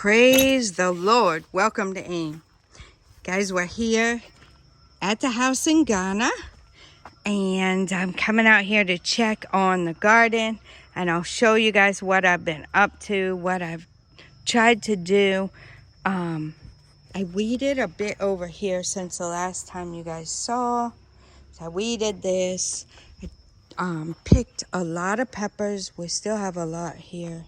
Praise the Lord. Welcome to AIM. Guys, we're here at the house in Ghana, and I'm coming out here to check on the garden, and I'll show you guys what I've been up to, what I've tried to do. I weeded a bit over here since the last time you guys saw. So I weeded this. I picked a lot of peppers. We still have a lot here.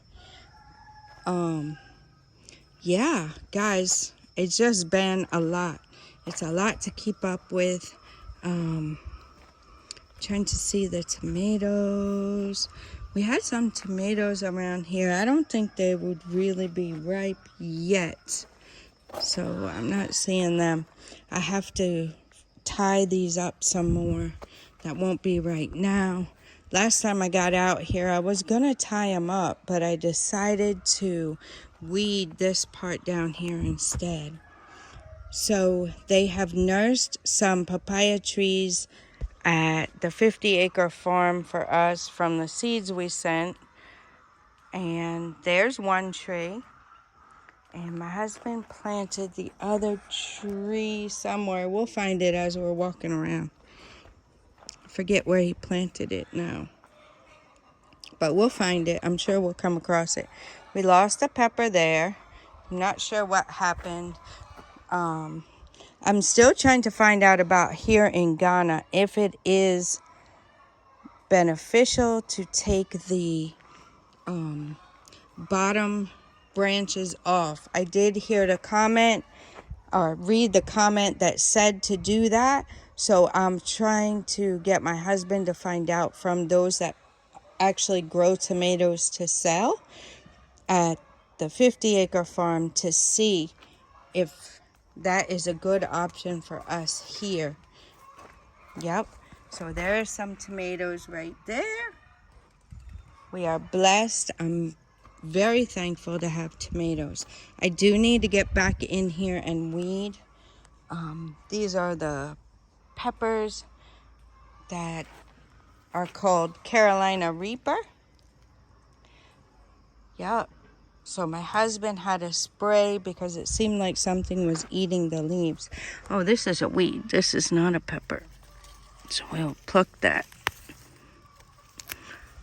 Yeah, guys, it's just been a lot. It's a lot to keep up with. Trying to see the tomatoes. We had some tomatoes around here. I don't think they would really be ripe yet, so I'm not seeing them. I have to tie these up some more. That won't be right now. Last time I got out here, I was gonna tie them up, but I decided to weed this part down here instead. So they have nursed some papaya trees at the 50-acre farm for us from the seeds we sent. And there's one tree. And my husband planted the other tree somewhere. We'll find it as we're walking around. I forget where he planted it now. But we'll find it. I'm sure we'll come across it. We lost a pepper there. I'm not sure what happened. I'm still trying to find out about here in Ghana if it is beneficial to take the bottom branches off. I did hear the comment or read the comment that said to do that. So I'm trying to get my husband to find out from those that actually grow tomatoes to sell at the 50-acre farm to see if that is a good option for us here. Yep. So there are some tomatoes right there. We are blessed. I'm very thankful to have tomatoes. I do need to get back in here and weed. These are the peppers that are called Carolina Reaper. Yep. So my husband had a spray because it seemed like something was eating the leaves. Oh, this is a weed. This is not a pepper. So we'll pluck that.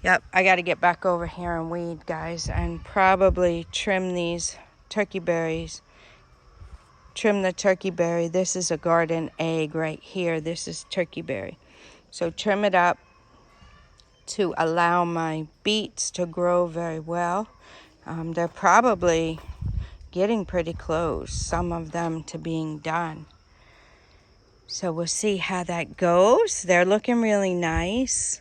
Yep, I got to get back over here and weed, guys, and probably trim these turkey berries. Trim the turkey berry. This is a garden egg right here. This is turkey berry. So trim it up to allow my beets to grow very well. They're probably getting pretty close, some of them, to being done. So we'll see how that goes. They're looking really nice.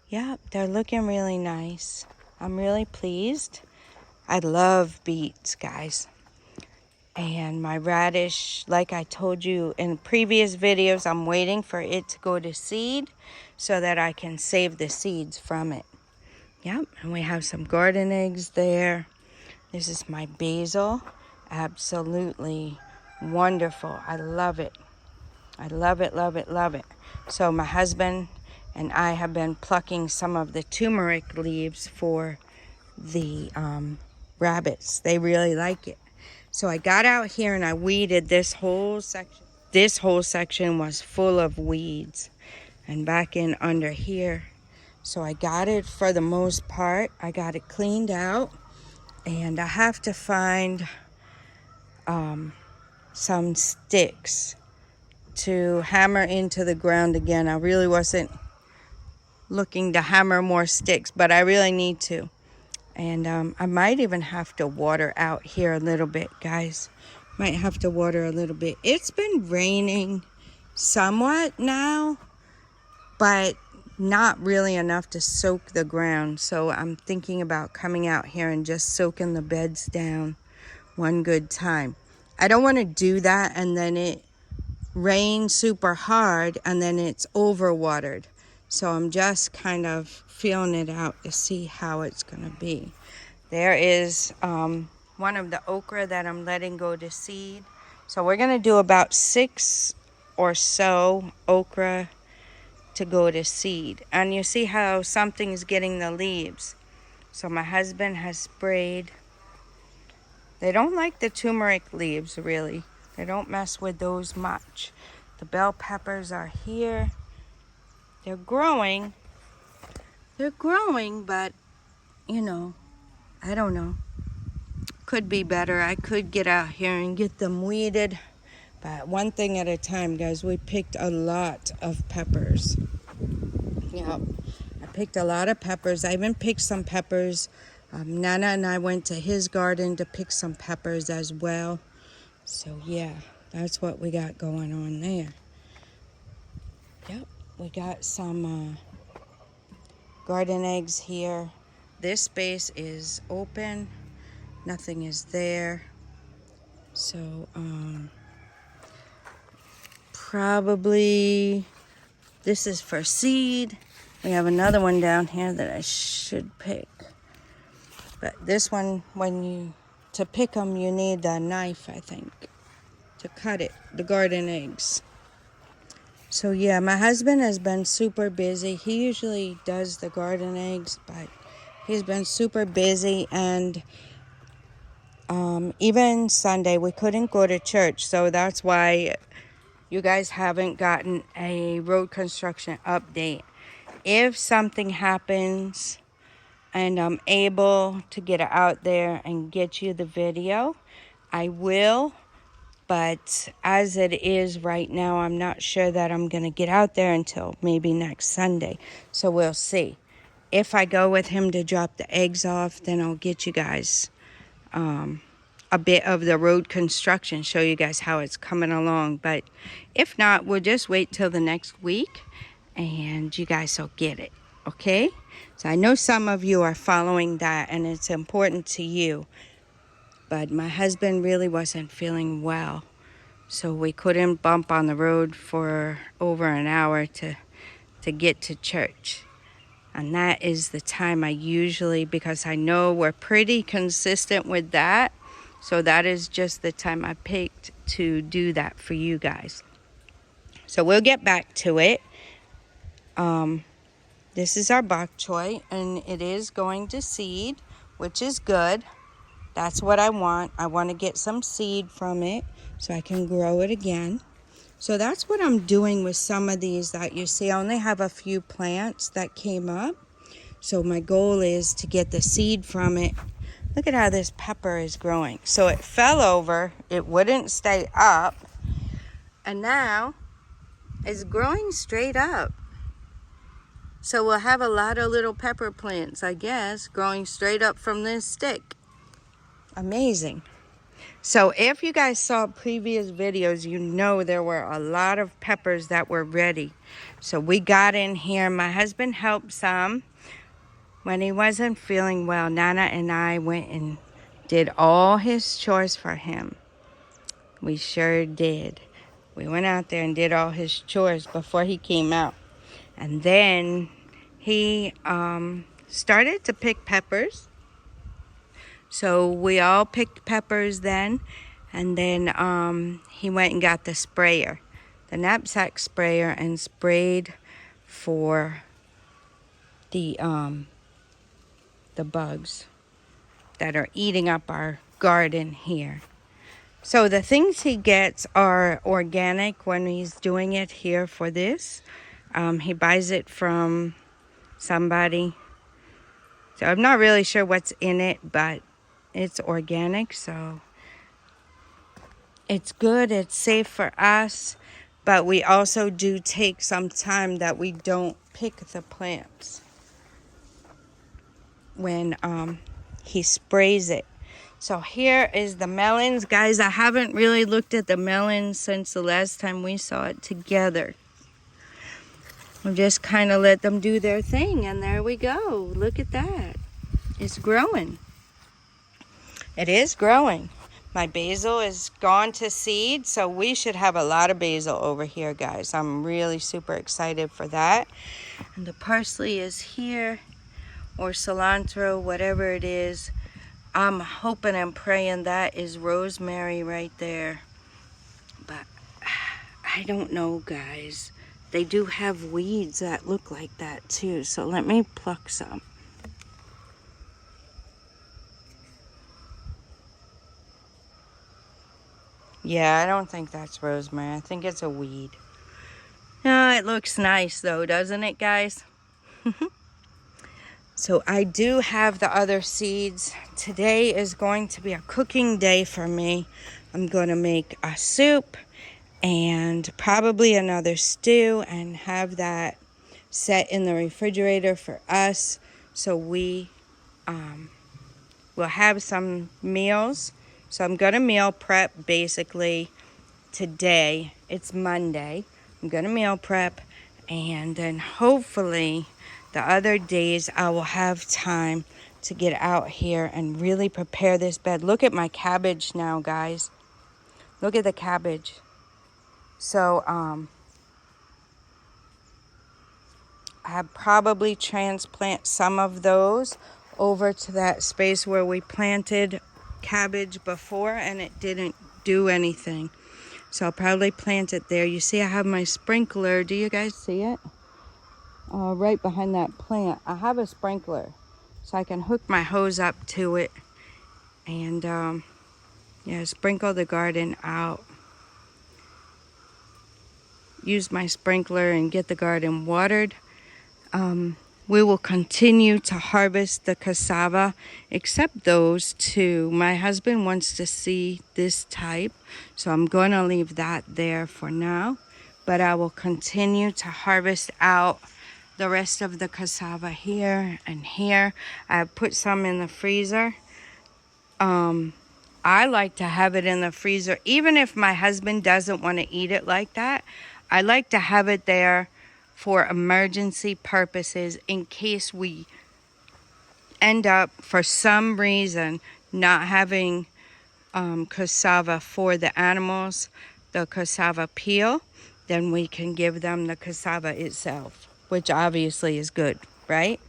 Yep, they're looking really nice. I'm really pleased. I love beets, guys. And my radish, like I told you in previous videos, I'm waiting for it to go to seed so that I can save the seeds from it. Yep, and we have some garden eggs there. This is my basil. Absolutely wonderful. I love it. I love it, love it, love it. So my husband and I have been plucking some of the turmeric leaves for the rabbits. They really like it. So I got out here and I weeded this whole section. This whole section was full of weeds. And back in under here. So I got it for the most part. I got it cleaned out. And I have to find some sticks to hammer into the ground again. I really wasn't looking to hammer more sticks, but I really need to. And I might even have to water out here a little bit, guys. Might have to water a little bit. It's been raining somewhat now, but not really enough to soak the ground. So I'm thinking about coming out here and just soaking the beds down one good time. I don't want to do that and then it rains super hard and then it's overwatered. So I'm just kind of feeling it out to see how it's going to be. There is one of the okra that I'm letting go to seed. So we're going to do about 6 or so okra to go to seed. And you see how something's getting the leaves. So my husband has sprayed They don't like the turmeric leaves, really. They don't mess with those much. The bell peppers are here. They're growing. They're growing, but, you know, I don't know. Could be better. I could get out here and get them weeded. But one thing at a time, guys. We picked a lot of peppers. Yep. I picked a lot of peppers. I even picked some peppers. Nana and I went to his garden to pick some peppers as well. So, yeah, that's what we got going on there. Yep. We got some garden eggs here. This space is open. Nothing is there. So, probably this is for seed. We have another one down here that I should pick. But this one, to pick them, you need a knife, I think, to cut it, the garden eggs. So yeah, my husband has been super busy. He usually does the garden eggs, but he's been super busy. And even Sunday, we couldn't go to church. So that's why you guys haven't gotten a road construction update. If something happens and I'm able to get it out there and get you the video, I will. But as it is right now, I'm not sure that I'm going to get out there until maybe next Sunday. So we'll see. If I go with him to drop the eggs off, then I'll get you guys a bit of the road construction, show you guys how it's coming along. But if not, we'll just wait till the next week and you guys will get it. Okay? So I know some of you are following that and it's important to you. But my husband really wasn't feeling well. So we couldn't bump on the road for over an hour to get to church. And that is the time I usually, because I know we're pretty consistent with that. So that is just the time I picked to do that for you guys. So we'll get back to it. This is our bok choy, and it is going to seed, which is good. That's what I want. I want to get some seed from it so I can grow it again. So that's what I'm doing with some of these that you see. I only have a few plants that came up. So my goal is to get the seed from it. Look at how this pepper is growing. So it fell over. It wouldn't stay up. And now it's growing straight up. So we'll have a lot of little pepper plants, I guess, growing straight up from this stick. Amazing. So if you guys saw previous videos, you know there were a lot of peppers that were ready. So we got in here. My husband helped some. When he wasn't feeling well, Nana and I went and did all his chores for him. We sure did. We went out there and did all his chores before he came out. And then he started to pick peppers. So we all picked peppers then. And then he went and got the sprayer, the knapsack sprayer, and sprayed for the bugs that are eating up our garden here. So the things he gets are organic when he's doing it here for this. He buys it from somebody. So I'm not really sure what's in it, but it's organic, so it's good. It's safe for us, but we also do take some time that we don't pick the plants when he sprays it. So here is the melons. Guys, I haven't really looked at the melons since the last time we saw it together. We just kind of let them do their thing, and there we go. Look at that. It's growing. It is growing. My basil is gone to seed, so we should have a lot of basil over here, guys. I'm really super excited for that. And the parsley is here, or cilantro, whatever it is. I'm hoping and praying that is rosemary right there. But I don't know, guys. They do have weeds that look like that too. So let me pluck some. Yeah, I don't think that's rosemary. I think it's a weed. No, it looks nice though, doesn't it, guys? So I do have the other seeds. Today is going to be a cooking day for me. I'm going to make a soup and probably another stew and have that set in the refrigerator for us, so we will have some meals. So I'm going to meal prep basically today. It's Monday. I'm going to meal prep, and then hopefully the other days I will have time to get out here and really prepare this bed. Look at my cabbage now, guys. Look at the cabbage. So I probably transplant some of those over to that space where we planted cabbage before and it didn't do anything. So I'll probably plant it there. You see I have my sprinkler. Do you guys see it? Right behind that plant. I have a sprinkler so I can hook my hose up to it and yeah, sprinkle the garden out. Use my sprinkler and get the garden watered. We will continue to harvest the cassava, except those two. My husband wants to see this type, so I'm going to leave that there for now. But I will continue to harvest out the rest of the cassava here and here. I put some in the freezer. I like to have it in the freezer, even if my husband doesn't want to eat it like that. I like to have it there for emergency purposes in case we end up, for some reason, not having cassava for the animals, the cassava peel, then we can give them the cassava itself, which obviously is good, right?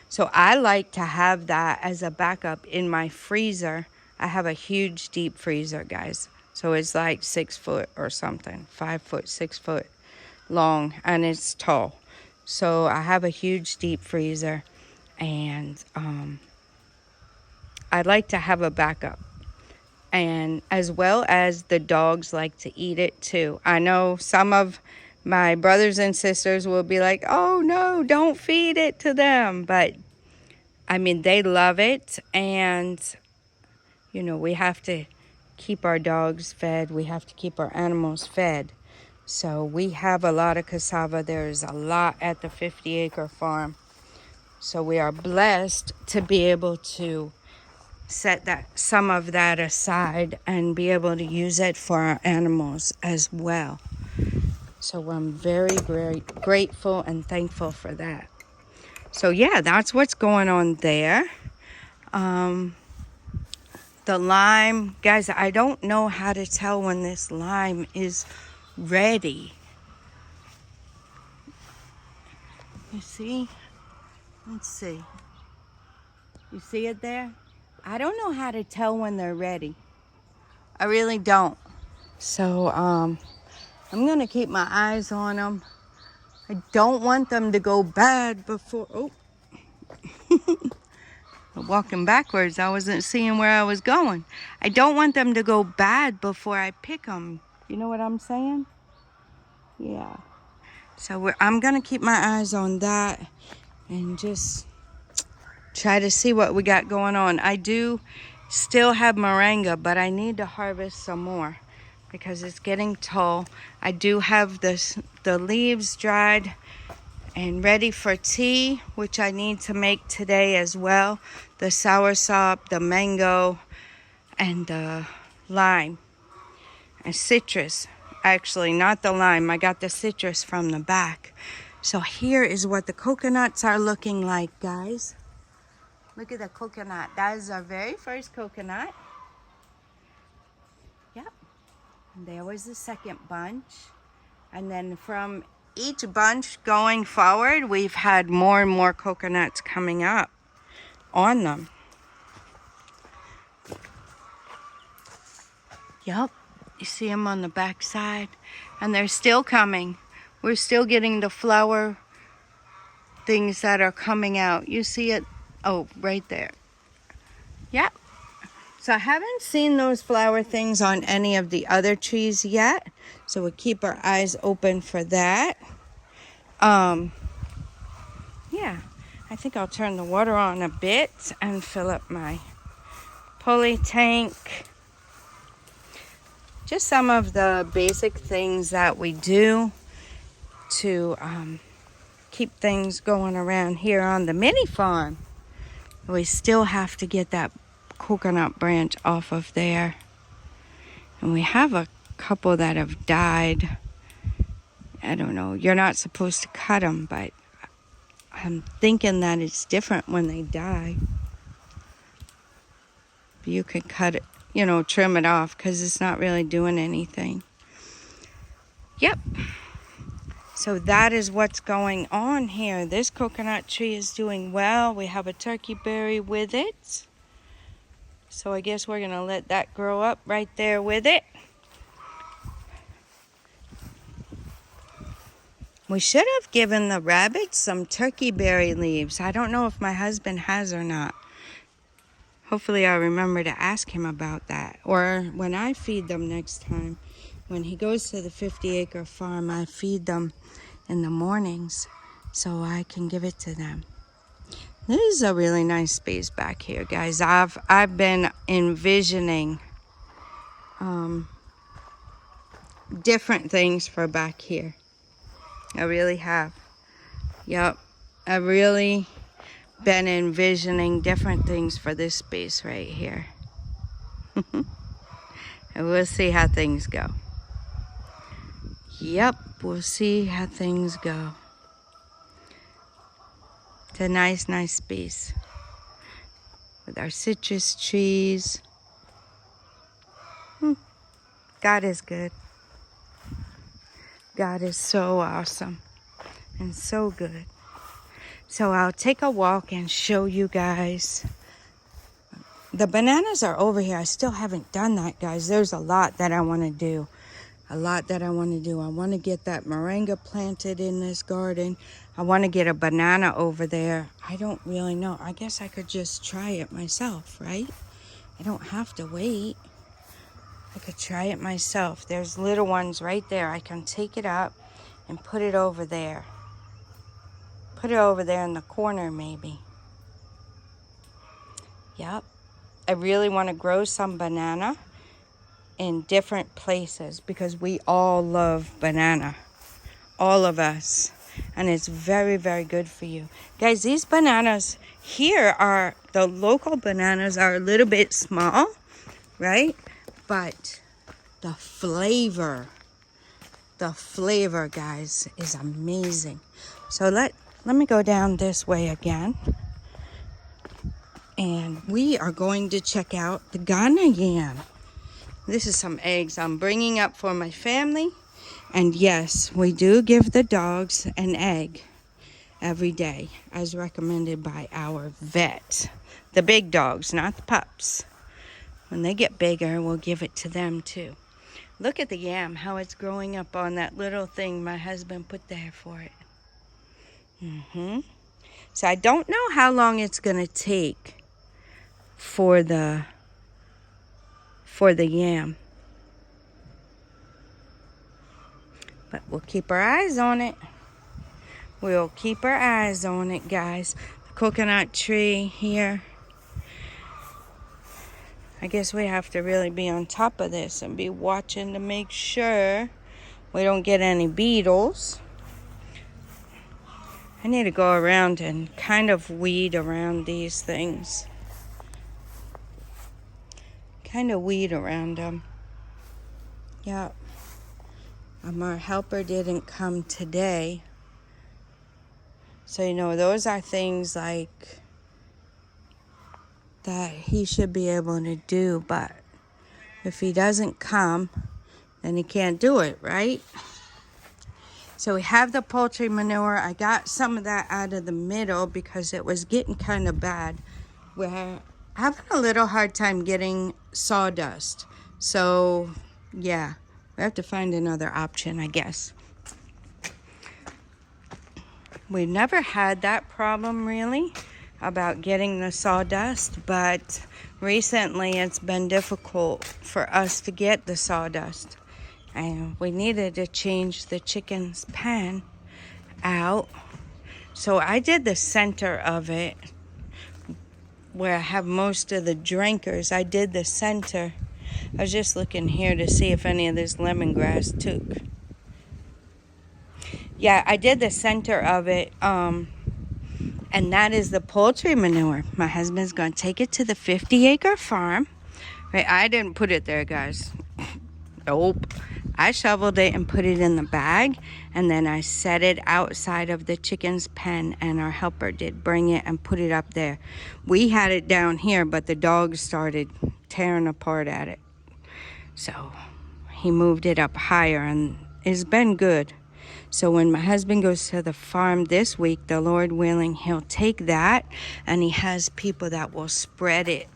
So I like to have that as a backup in my freezer. I have a huge deep freezer, guys. So it's like 6 foot or something, 5 foot, 6 foot long, and it's tall. So I have a huge deep freezer, and I like to have a backup. And as well as the dogs like to eat it too. I know some of my brothers and sisters will be like, oh no, don't feed it to them. But I mean, they love it, and you know, we have to keep our dogs fed. We have to keep our animals fed. So we have a lot of cassava. There's a lot at the 50-acre farm. So we are blessed to be able to set some of that aside and be able to use it for our animals as well. So I'm very, very grateful and thankful for that. So yeah, that's what's going on there. The lime, guys, I don't know how to tell when this lime is ready. You see? Let's see. You see it there? I don't know how to tell when they're ready. I really don't. So I'm gonna keep my eyes on them. I don't want them to go bad before, oh. Walking backwards, I wasn't seeing where I was going. I don't want them to go bad before I pick them. You know what I'm saying? Yeah. So I'm gonna keep my eyes on that and just try to see what we got going on. I do still have moringa, but I need to harvest some more because it's getting tall. I do have the leaves dried and ready for tea, which I need to make today as well. The soursop, the mango, and the lime. And citrus. Actually, not the lime. I got the citrus from the back. So here is what the coconuts are looking like, guys. Look at the coconut. That is our very first coconut. Yep. And there was the second bunch. And then from each bunch going forward, we've had more and more coconuts coming up on them. Yep. You see them on the back side. And they're still coming. We're still getting the flower things that are coming out. You see it? Oh, right there. Yep. So I haven't seen those flower things on any of the other trees yet. So we'll keep our eyes open for that. Yeah, I think I'll turn the water on a bit and fill up my pulley tank. Just some of the basic things that we do to keep things going around here on the mini farm. We still have to get that coconut branch off of there. And we have a couple that have died. I don't know, you're not supposed to cut them, but I'm thinking that it's different when they die. You can cut it, you know, trim it off because it's not really doing anything. Yep. So that is what's going on here. This coconut tree is doing well. We have a turkey berry with it. So I guess we're going to let that grow up right there with it. We should have given the rabbits some turkey berry leaves. I don't know if my husband has or not. Hopefully I'll remember to ask him about that. Or when I feed them next time, when he goes to the 50-acre farm, I feed them in the mornings so I can give it to them. This is a really nice space back here, guys. I've been envisioning different things for back here. I really have. Yep. I've really been envisioning different things for this space right here. And we'll see how things go. Yep, we'll see how things go. It's a nice space with our citrus trees. God is good. God is so awesome and so good. So I'll take a walk and show you guys. The bananas are over here. I still haven't done that, guys. There's a lot that I want to do. I want to get that moringa planted in this garden. I want to get a banana over there. I don't really know. I guess I could just try it myself, right? I don't have to wait. I could try it myself. There's little ones right there. I can take it up and put it over there. Put it over there in the corner, maybe. Yep. I really want to grow some banana in different places because we all love banana. All of us. And it's very, very good for you. Guys, these bananas here the local bananas are a little bit small, right? But the flavor, guys, is amazing. So let me go down this way again. And we are going to check out the Ghana yam. This is some eggs I'm bringing up for my family. And yes, we do give the dogs an egg every day, as recommended by our vet. The big dogs, not the pups. When they get bigger, we'll give it to them too. Look at the yam, how it's growing up on that little thing my husband put there for it. So I don't know how long it's going to take for the yam. But we'll keep our eyes on it. We'll keep our eyes on it, guys. The coconut tree here. I guess we have to really be on top of this and be watching to make sure we don't get any beetles. I need to go around and kind of weed around these things. Kind of weed around them. Yeah. Our helper didn't come today. So, you know, those are things like that he should be able to do. But if he doesn't come, then he can't do it, right? So we have the poultry manure. I got some of that out of the middle because it was getting kind of bad. We're having a little hard time getting sawdust. So, yeah, we have to find another option, I guess. We never had that problem, really. about getting the sawdust, but recently it's been difficult for us to get the sawdust. And we needed to change the chicken's pen out. So I did the center of it where I have most of the drinkers. I did the center. I was just looking here to see if any of this lemongrass took. Yeah, I did the center of it, and that is the poultry manure. My husband's going to take it to the 50-acre farm. Right, I didn't put it there, guys. Nope. I shoveled it and put it in the bag, and then I set it outside of the chicken's pen, and our helper did bring it and put it up there. We had it down here, but the dogs started tearing apart at it. So he moved it up higher, and it's been good. So when my husband goes to the farm this week, the Lord willing, he'll take that, and he has people that will spread it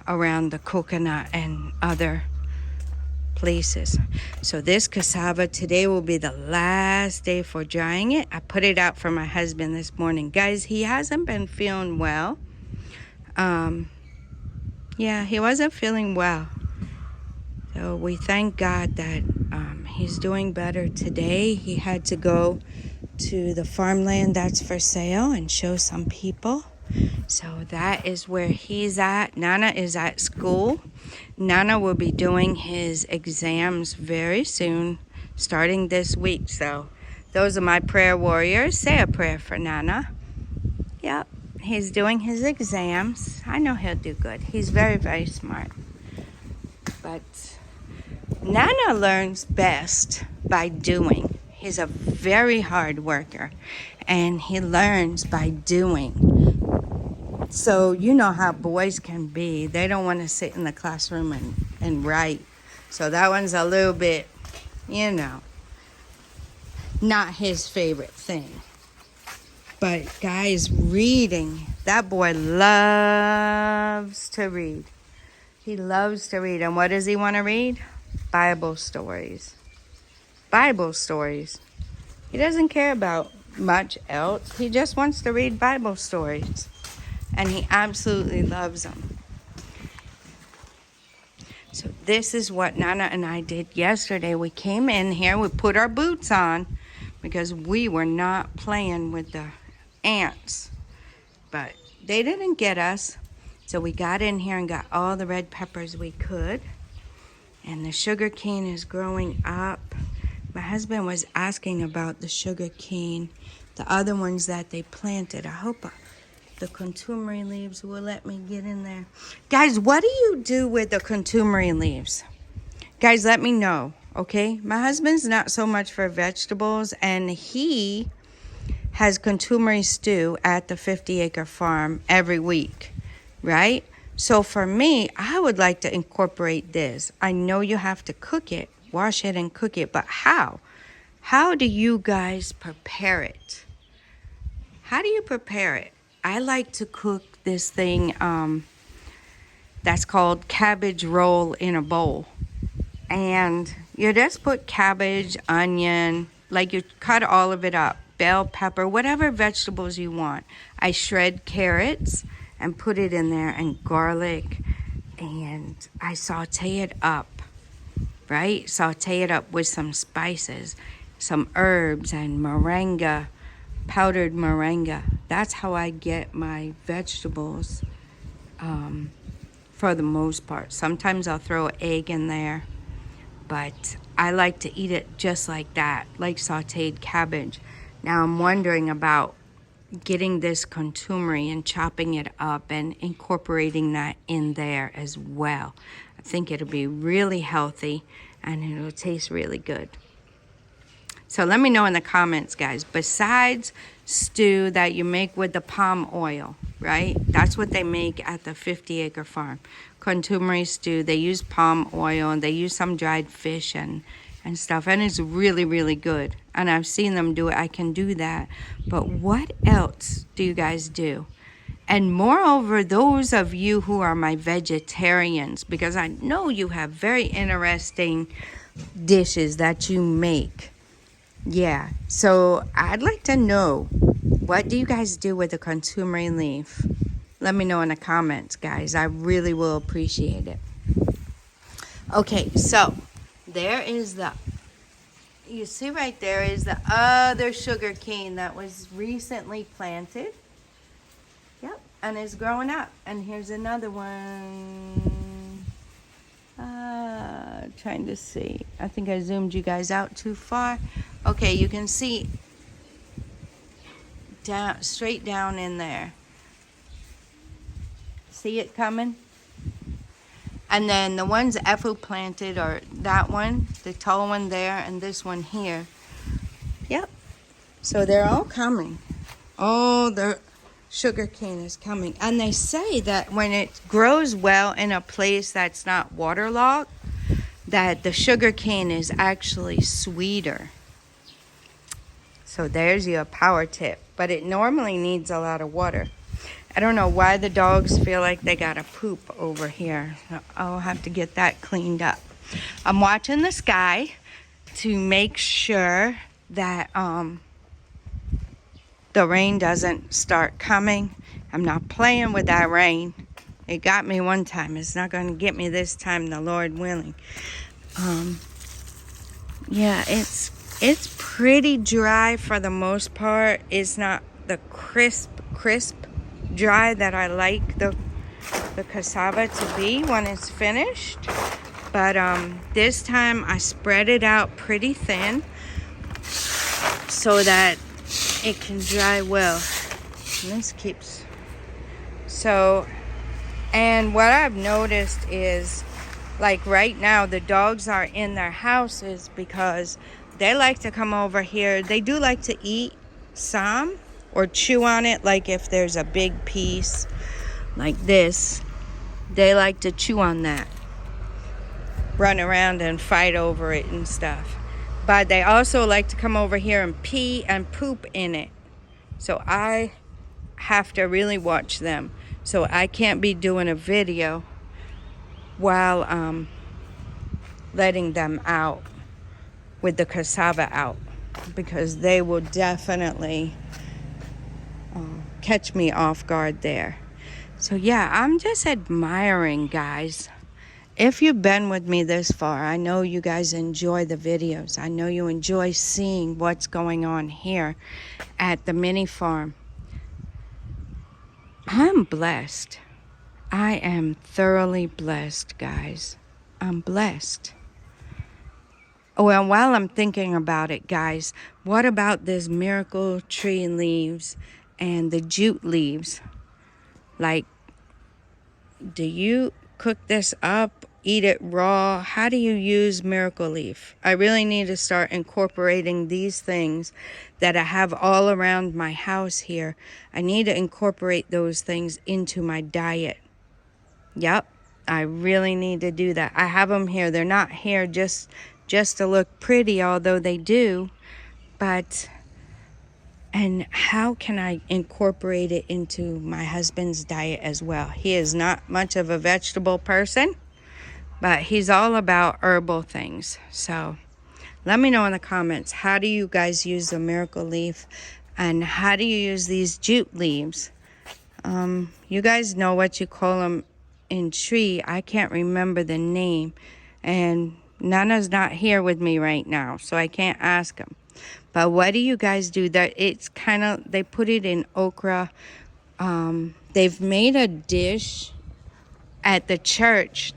around the coconut and other places. So this cassava today will be the last day for drying it. I put it out for my husband this morning. Guys, he hasn't been feeling well. Yeah, he wasn't feeling well. So we thank God that he's doing better today. He had to go to the farmland that's for sale and show some people. So that is where he's at. Nana is at school. Nana will be doing his exams very soon, starting this week. So those are my prayer warriors. Say a prayer for Nana. Yep, he's doing his exams. I know he'll do good. He's very, very smart. But Nana learns best by doing. He's a very hard worker, and he learns by doing. So you know how boys can be. They don't want to sit in the classroom and write. So that one's a little bit, not his favorite thing. But guys, reading. That boy loves to read. He loves to read. And what does he want to read? Bible stories. Bible stories. He doesn't care about much else. He just wants to read Bible stories. And he absolutely loves them. So this is what Nana and I did yesterday. We came in here, we put our boots on because we were not playing with the ants. But they didn't get us. So we got in here and got all the red peppers we could. And the sugar cane is growing up. My husband was asking about the sugar cane, the other ones that they planted. I hope the contumely leaves will let me get in there. Guys, what do you do with the contumely leaves? Guys, let me know, okay? My husband's not so much for vegetables, and he has contumely stew at the 50-acre farm every week, right? So for me, I would like to incorporate this. I know you have to cook it, wash it and cook it, but how? How do you guys prepare it? How do you prepare it? I like to cook this thing that's called cabbage roll in a bowl. And you just put cabbage, onion, like you cut all of it up, bell pepper, whatever vegetables you want. I shred carrots and put it in there, and garlic, and I saute it up, right? Saute it up with some spices, some herbs and moringa, powdered moringa. That's how I get my vegetables for the most part. Sometimes I'll throw an egg in there, but I like to eat it just like that, like sauteed cabbage. Now I'm wondering about getting this contumely and chopping it up and incorporating that in there as well. I think it'll be really healthy and it'll taste really good. So let me know in the comments, guys. Besides stew that you make with the palm oil, right? That's what they make at the 50-acre farm. Contumely stew, they use palm oil and they use some dried fish and stuff. And it's really, really good. And I've seen them do it. I can do that. But what else do you guys do? And moreover, those of you who are my vegetarians, because I know you have very interesting dishes that you make. Yeah, so I'd like to know, What do you guys do with the consumer leaf? Let me know in the comments, guys. I really will appreciate it. Okay, so there is the, you see right there is the other sugar cane that was recently planted. Yep, and it's growing up. And here's another one. Trying to see. I think I zoomed you guys out too far. Okay, you can see down, straight down in there. See it coming? And then the ones Effu planted are that one, the tall one there, and this one here. Yep. So they're all coming. Oh, the sugar cane is coming. And they say that when it grows well in a place that's not waterlogged, that the sugar cane is actually sweeter. So there's your power tip. But it normally needs a lot of water. I don't know why the dogs feel like they gotta poop over here. I'll have to get that cleaned up. I'm watching the sky to make sure that the rain doesn't start coming. I'm not playing with that rain. It got me one time. It's not going to get me this time, the Lord willing. Yeah, it's pretty dry for the most part. It's not the crisp dry that I like the cassava to be when it's finished. But this time I spread it out pretty thin so that it can dry well. And this keeps so. And what I've noticed is, like right now, the dogs are in their houses because they like to come over here. They do like to eat some or chew on it, like if there's a big piece like this, they like to chew on that, run around and fight over it and stuff. But they also like to come over here and pee and poop in it. So I have to really watch them. So I can't be doing a video while letting them out with the cassava out, because they will definitely catch me off guard there. So yeah, I'm just admiring, guys. If you've been with me this far, I know you guys enjoy the videos. I know you enjoy seeing what's going on here at the MiniFarm. I'm blessed. I am thoroughly blessed, guys. I'm blessed. Oh, and while I'm thinking about it, guys, what about this miracle tree leaves and the jute leaves? Like, do you cook this up, eat it raw? How do you use miracle leaf? I really need to start incorporating these things that I have all around my house here. I need to incorporate those things into my diet. Yep, I really need to do that. I have them here. They're not here just to look pretty, although they do. But, and how can I incorporate it into my husband's diet as well? He is not much of a vegetable person, but he's all about herbal things. So let me know in the comments, how do you guys use the miracle leaf, and how do you use these jute leaves? You guys know what you call them in tree. I can't remember the name, and Nana's not here with me right now, so I can't ask him. But what do you guys do? That it's kind of, they put it in okra. They've made a dish at the church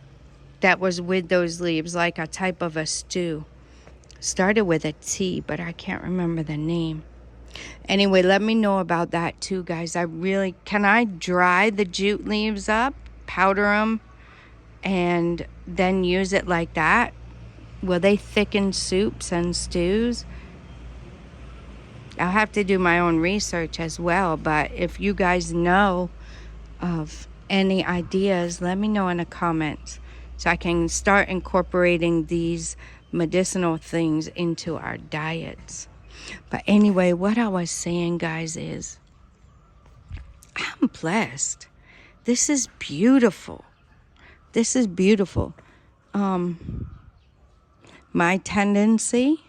that was with those leaves, like a type of a stew. Started with a T, but I can't remember the name. Anyway, let me know about that too, guys. Can I dry the jute leaves up, powder them, and then use it like that? Will they thicken soups and stews? I'll have to do my own research as well, but if you guys know of any ideas, let me know in the comments so I can start incorporating these medicinal things into our diets. But anyway, what I was saying, guys, is I'm blessed. This is beautiful. This is beautiful. My tendency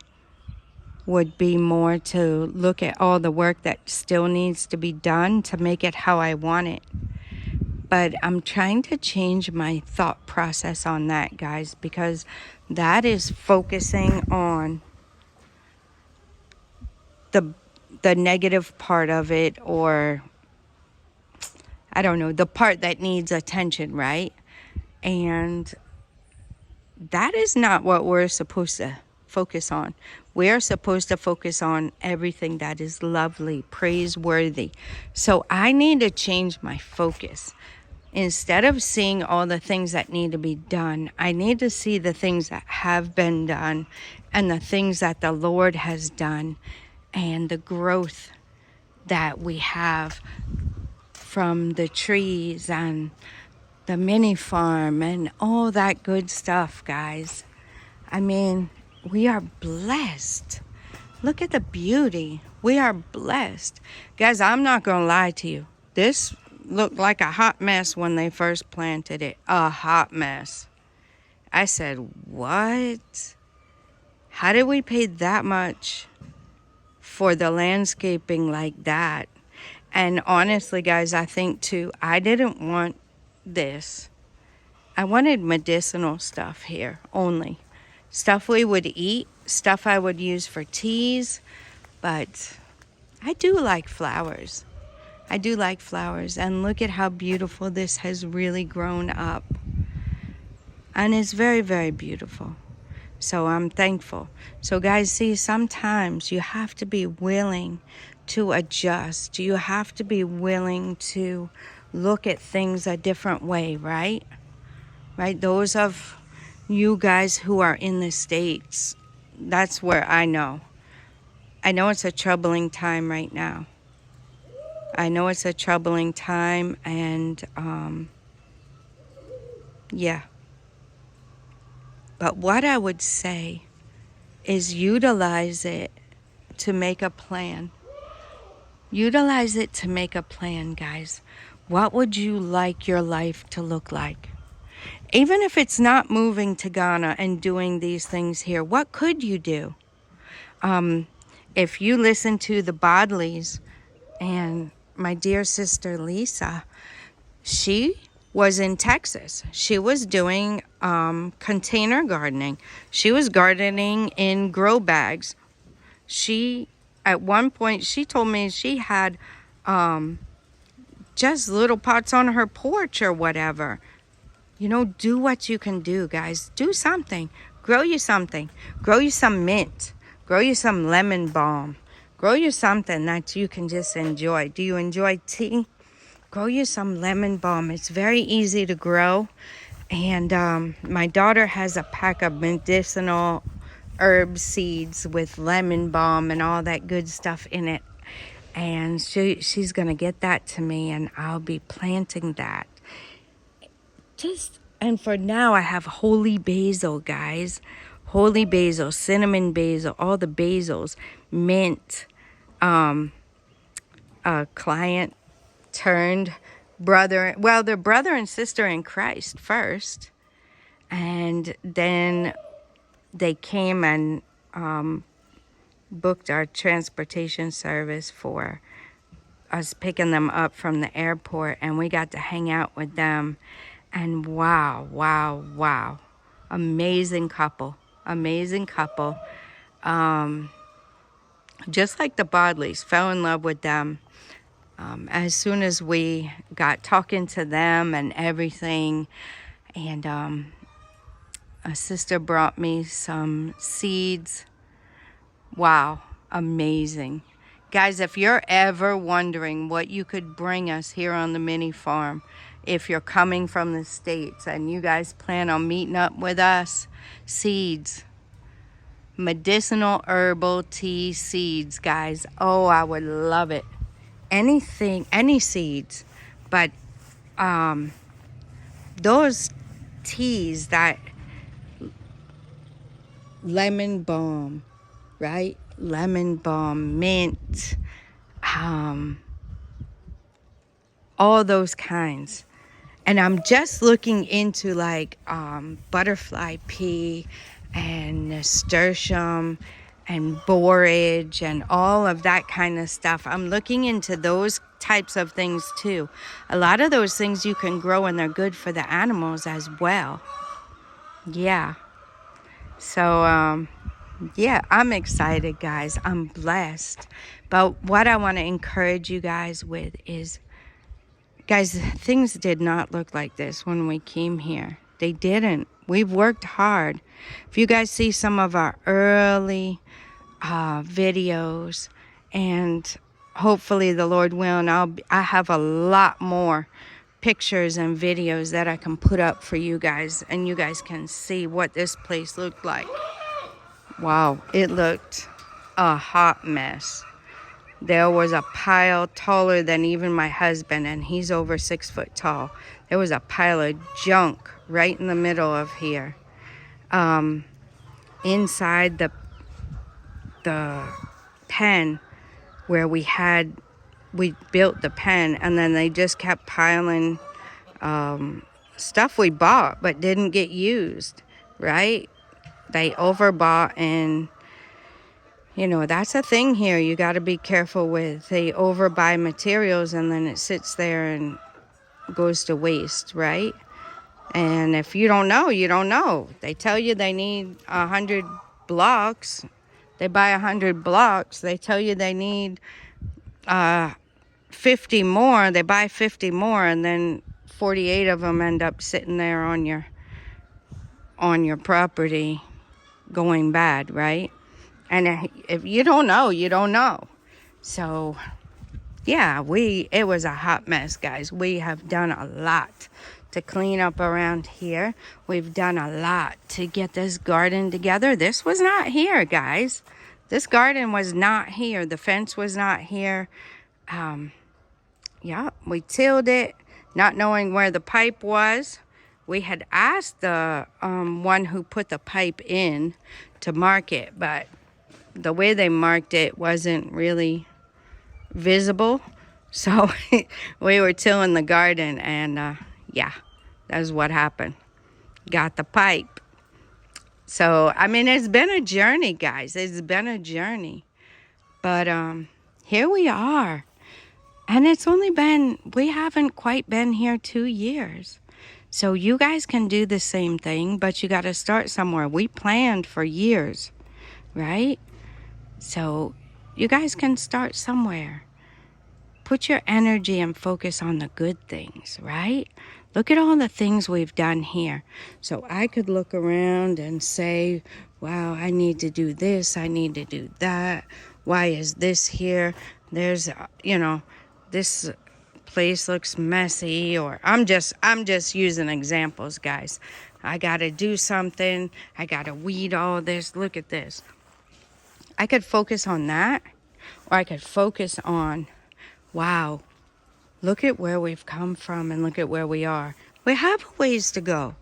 would be more to look at all the work that still needs to be done to make it how I want it. But I'm trying to change my thought process on that, guys, because that is focusing on the negative part of it, or I don't know, the part that needs attention, right? And that is not what we're supposed to focus on. We're supposed to focus on everything that is lovely, praiseworthy. So I need to change my focus. Instead of seeing all the things that need to be done, I need to see the things that have been done and the things that the Lord has done and the growth that we have from the trees and the MiniFarm and all that good stuff, guys. I mean, we are blessed. Look at the beauty. We are blessed. Guys, I'm not going to lie to you. This looked like a hot mess when they first planted it. A hot mess. I said, what? How did we pay that much for the landscaping like that? And honestly, guys, I think too, I didn't want this. I wanted medicinal stuff here only. Stuff we would eat, stuff I would use for teas, but I do like flowers. I do like flowers, and look at how beautiful this has really grown up. And it's very, very beautiful. So I'm thankful. So guys, see, sometimes you have to be willing to adjust. You have to be willing to look at things a different way, right? Right? Those of you guys who are in the States, that's where I know. I know it's a troubling time right now. I know it's a troubling time, and yeah. But what I would say is utilize it to make a plan. Utilize it to make a plan, guys. What would you like your life to look like? Even if it's not moving to Ghana and doing these things here, what could you do? If you listen to the Bodleys and my dear sister Lisa, she was in Texas. She was doing container gardening. She was gardening in grow bags. At one point, she told me she had just little pots on her porch or whatever. You know, do what you can do, guys. Do something. Grow you something. Grow you some mint. Grow you some lemon balm. Grow you something that you can just enjoy. Do you enjoy tea? Grow you some lemon balm. It's very easy to grow. And my daughter has a pack of medicinal herb seeds with lemon balm and all that good stuff in it. And she's going to get that to me, and I'll be planting that. And for now, I have holy basil, guys. Holy basil, cinnamon basil, all the basils, mint. A client turned brother, well, they're brother and sister in Christ first, and then they came and booked our transportation service for us picking them up from the airport, and we got to hang out with them. And wow, amazing couple. Just like the Bodleys, fell in love with them. As soon as we got talking to them and everything, and a sister brought me some seeds. Wow, amazing. Guys, if you're ever wondering what you could bring us here on the MiniFarm, if you're coming from the States and you guys plan on meeting up with us, seeds. Medicinal herbal tea seeds, guys. Oh, I would love it. Anything, any seeds. But those teas, that lemon balm, right? Lemon balm, mint, all those kinds. And I'm just looking into like butterfly pea and nasturtium and borage and all of that kind of stuff. I'm looking into those types of things too. A lot of those things you can grow and they're good for the animals as well. Yeah. So, yeah, I'm excited, guys. I'm blessed. But what I want to encourage you guys with is, guys, things did not look like this when we came here. They didn't. We've worked hard. If you guys see some of our early videos, and hopefully the Lord will, and I have a lot more pictures and videos that I can put up for you guys, and you guys can see what this place looked like. Wow, it looked a hot mess. There was a pile taller than even my husband, and he's over 6 foot tall. There was a pile of junk right in the middle of here. Inside the pen where we built the pen, and then they just kept piling stuff we bought but didn't get used, right? They overbought, and you know, that's a thing here you got to be careful with. They overbuy materials and then it sits there and goes to waste, right? And if you don't know, you don't know. They tell you they need 100 blocks. They buy 100 blocks. They tell you they need 50 more. They buy 50 more, and then 48 of them end up sitting there on your property going bad, right? And if you don't know, you don't know. So, yeah, it was a hot mess, guys. We have done a lot to clean up around here. We've done a lot to get this garden together. This was not here, guys. This garden was not here. The fence was not here. Yeah, we tilled it, not knowing where the pipe was. We had asked the one who put the pipe in to mark it, but the way they marked it wasn't really visible. So we were tilling the garden, and yeah, that's what happened. Got the pipe. So, I mean, it's been a journey, guys. It's been a journey. But here we are. And we haven't quite been here 2 years. So you guys can do the same thing, but you got to start somewhere. We planned for years, right? So you guys can start somewhere. Put your energy and focus on the good things, right? Look at all the things we've done here. So I could look around and say, wow, I need to do this. I need to do that. Why is this here? There's, this place looks messy, or I'm just using examples, guys. I got to do something. I got to weed all this. Look at this. I could focus on that, or I could focus on, wow, look at where we've come from and look at where we are. We have a ways to go,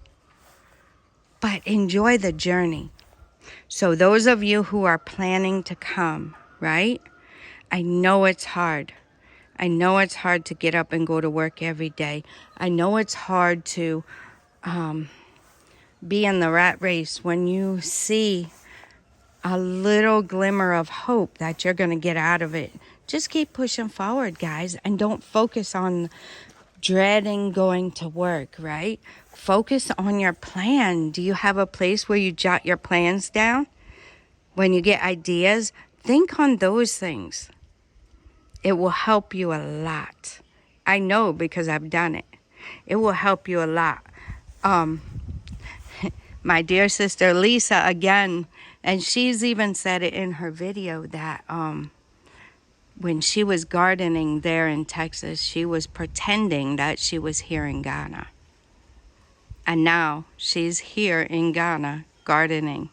but enjoy the journey. So those of you who are planning to come, right? I know it's hard. I know it's hard to get up and go to work every day. I know it's hard to be in the rat race when you see a little glimmer of hope that you're going to get out of it. Just keep pushing forward, guys, and don't focus on dreading going to work, right? Focus on your plan. Do you have a place where you jot your plans down? When you get ideas, think on those things. It will help you a lot. I know because I've done it. It will help you a lot. My dear sister Lisa, again, and she's even said it in her video that when she was gardening there in Texas, she was pretending that she was here in Ghana. And now she's here in Ghana gardening.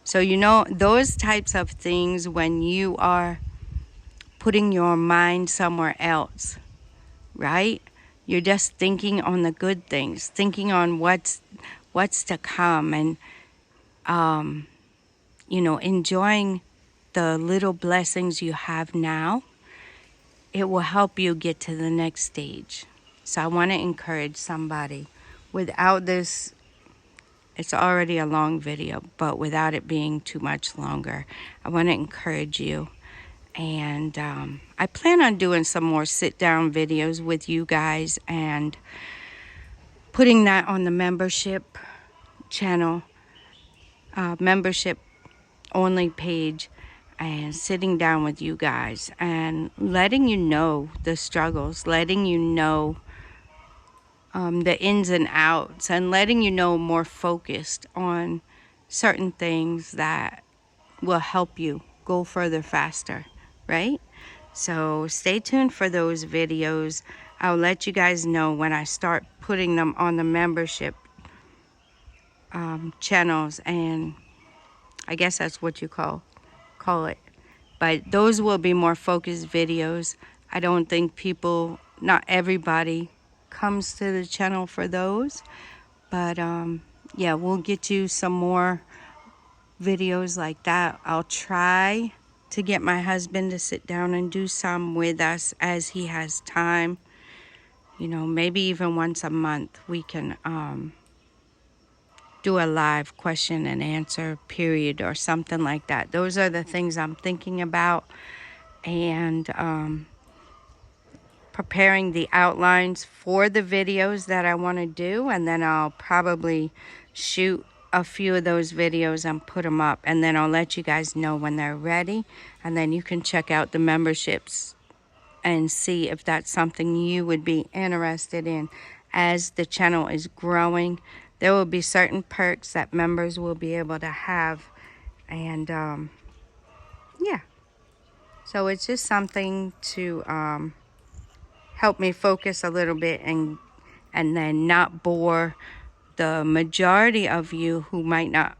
So, those types of things, when you are putting your mind somewhere else, right? You're just thinking on the good things, thinking on what's to come, and enjoying the little blessings you have now. It will help you get to the next stage. So I want to encourage somebody. Without this It's already a long video, but without it being too much longer, I want to encourage you. And I plan on doing some more sit-down videos with you guys and putting that on the membership channel, membership only page, and sitting down with you guys and letting you know the struggles, letting you know the ins and outs, and letting you know more focused on certain things that will help you go further faster, right? So stay tuned for those videos. I'll let you guys know when I start putting them on the membership channels, and I guess that's what you call it. But those will be more focused videos. I don't think not everybody comes to the channel for those. But yeah, we'll get you some more videos like that. I'll try to get my husband to sit down and do some with us as he has time. You know, maybe even once a month we can do a live question and answer period or something like that. Those are the things I'm thinking about, and preparing the outlines for the videos that I want to do, and then I'll probably shoot a few of those videos and put them up, and then I'll let you guys know when they're ready, and then you can check out the memberships and see if that's something you would be interested in. As the channel is growing, there will be certain perks that members will be able to have, and yeah, so it's just something to help me focus a little bit, and then not bore the majority of you who might not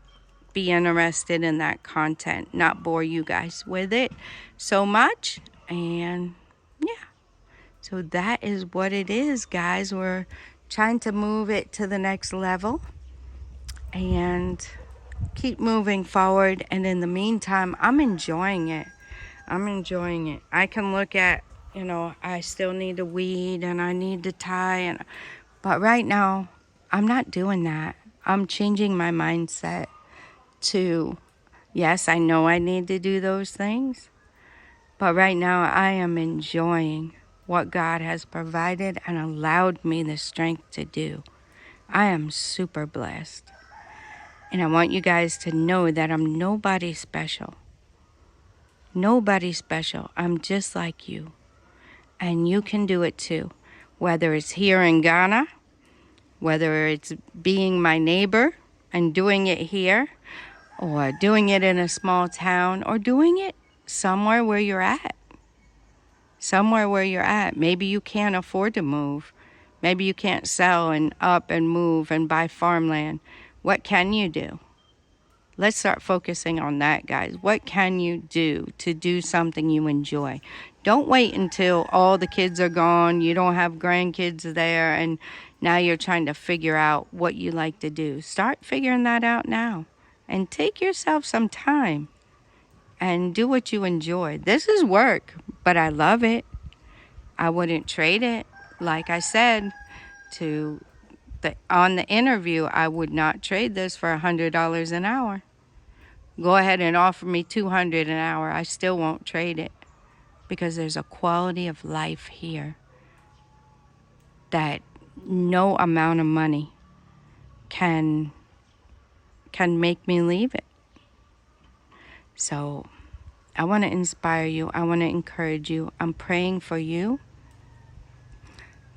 be interested in that content, not bore you guys with it so much. And yeah, so that is what it is, guys. We're trying to move it to the next level and keep moving forward, and in the meantime, I'm enjoying it. I can look at, you know, I still need to weed and I need to tie, but right now I'm not doing that. I'm changing my mindset to, yes, I know I need to do those things, but right now I am enjoying what God has provided and allowed me the strength to do. I am super blessed. And I want you guys to know that I'm nobody special. Nobody special. I'm just like you. And you can do it too. Whether it's here in Ghana, whether it's being my neighbor and doing it here, or doing it in a small town, or doing it somewhere where you're at. Somewhere where you're at. Maybe you can't afford to move. Maybe you can't sell and up and move and buy farmland. What can you do? Let's start focusing on that, guys. What can you do to do something you enjoy? Don't wait until all the kids are gone, you don't have grandkids there, and now you're trying to figure out what you like to do. Start figuring that out now. And take yourself some time and do what you enjoy. This is work, but I love it. I wouldn't trade it. Like I said on the interview, I would not trade this for $100 an hour. Go ahead and offer me $200 an hour. I still won't trade it, because there's a quality of life here that no amount of money can make me leave it. So I want to inspire you. I want to encourage you. I'm praying for you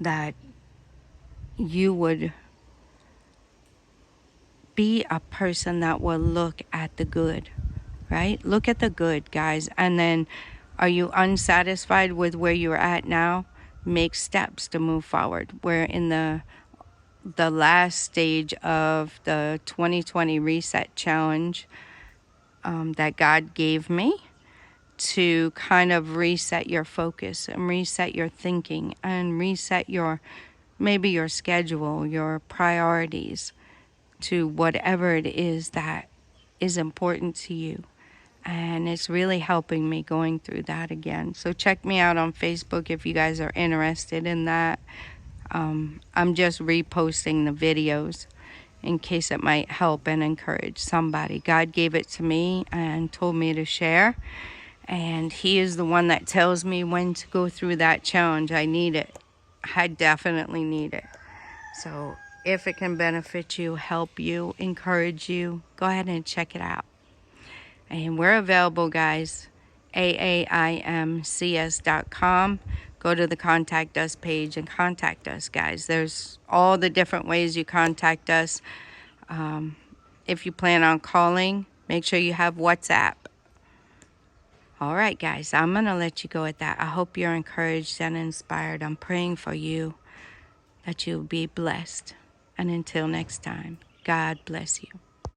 that you would be a person that will look at the good, right? Look at the good, guys. And then, are you unsatisfied with where you're at now? Make steps to move forward. We're in the last stage of the 2020 Reset Challenge that God gave me to kind of reset your focus and reset your thinking and reset maybe your schedule, your priorities, to whatever it is that is important to you. And it's really helping me going through that again. So check me out on Facebook if you guys are interested in that. I'm just reposting the videos in case it might help and encourage somebody. God gave it to me and told me to share. And He is the one that tells me when to go through that challenge. I need it. I definitely need it. So if it can benefit you, help you, encourage you, go ahead and check it out. And we're available, guys. AAIMCS.com. Go to the Contact Us page and contact us, guys. There's all the different ways you contact us. If you plan on calling, make sure you have WhatsApp. All right, guys, I'm going to let you go at that. I hope you're encouraged and inspired. I'm praying for you that you'll be blessed. And until next time, God bless you.